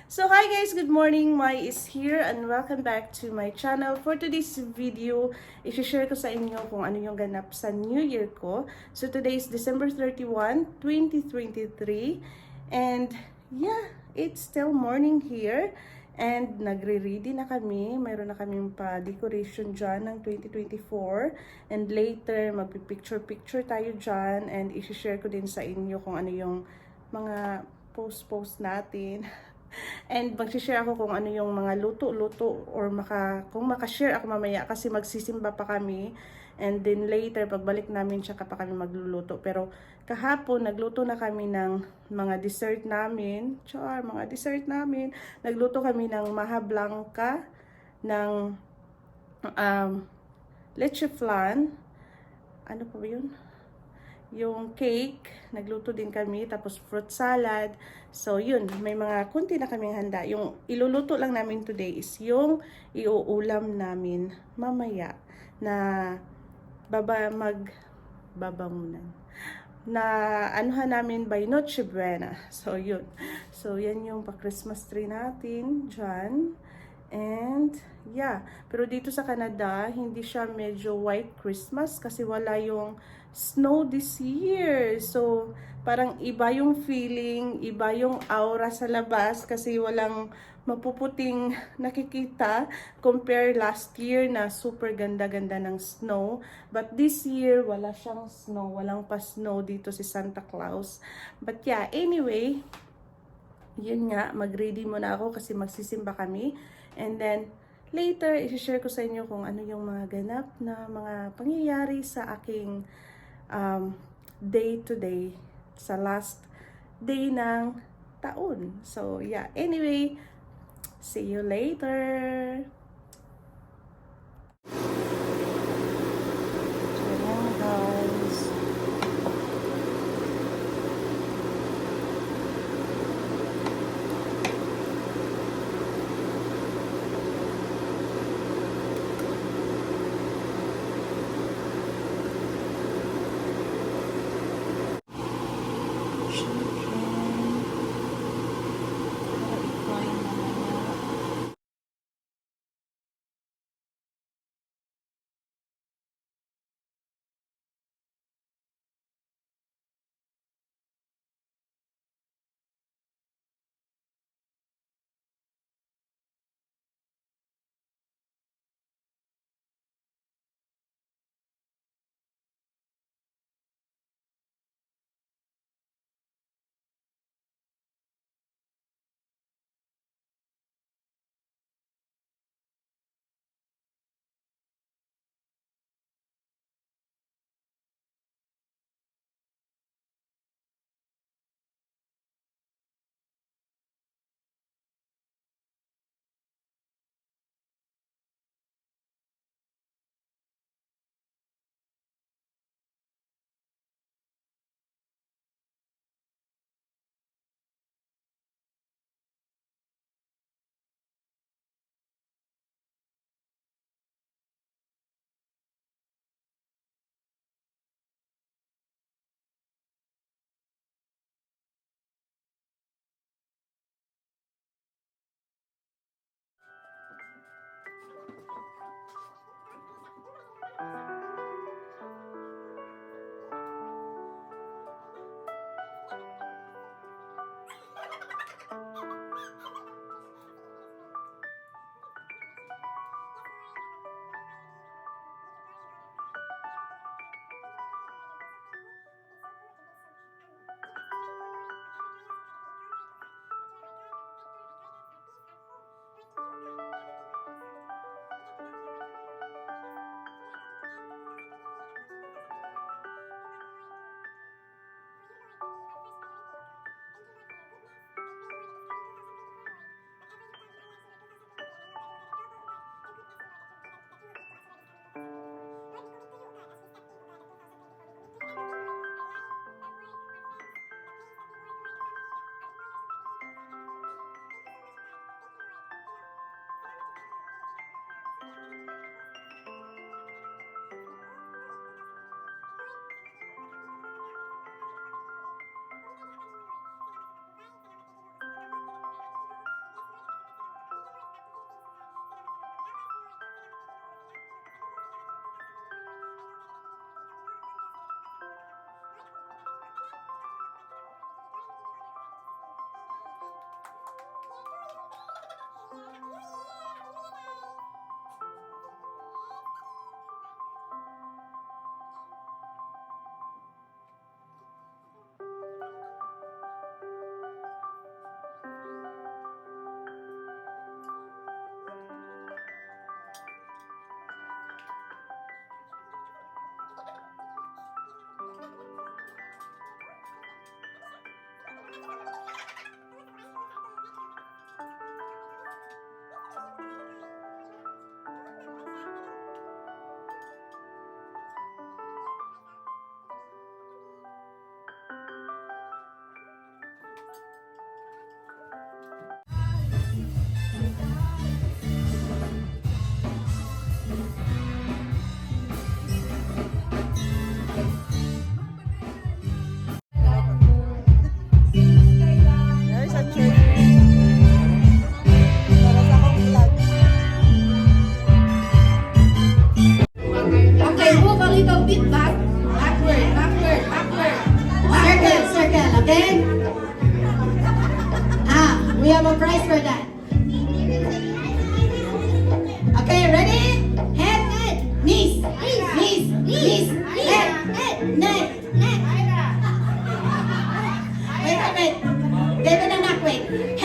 So hi guys, good morning. Mai is here and welcome back to my channel. For today's video, i-share ko sa inyo kung ano yung ganap sa New Year ko. So today is December 31, 2023. And yeah, it's still morning here. And nagre-ready na kami. Mayroon na kaming pa-decoration dyan ng 2024. And later, magpipicture-picture tayo dyan. And i-share ko din sa inyo kung ano yung mga post natin. And mag-share ako kung ano yung mga luto-luto or kung maka-share ako mamaya kasi magsisimba pa kami. And then later, pagbalik namin, tsaka pa kami magluluto. Pero kahapon, nagluto na kami ng mga dessert namin. Mga dessert namin. Nagluto kami ng maha blanca, ng leche flan. Ano pa ba yun? Yung cake, nagluto din kami, tapos fruit salad. So, yun, may mga kunti na kaming handa. Yung iluluto lang namin today is yung iuulam namin mamaya na babangunan. Na anuhan namin by Noche Buena. So, yun. So, yan yung pa-Christmas tree natin dyan. And, yeah. Pero dito sa Canada, hindi siya medyo white Christmas kasi wala yung snow this year. So, parang iba yung feeling, iba yung aura sa labas kasi walang mapuputing nakikita compare last year na super ganda-ganda ng snow. But this year, wala siyang snow. Walang pa snow dito si Santa Claus. But yeah, anyway, yun nga, mag-ready muna ako kasi magsisimba kami. And then, later, i-share ko sa inyo kung ano yung mga ganap na mga pangyayari sa aking day-to-day sa last day ng taon. So, yeah. Anyway, see you later! We have a prize for that. Okay, ready? Head, knees, knees, head, neck. Wait. David and Knock, wait.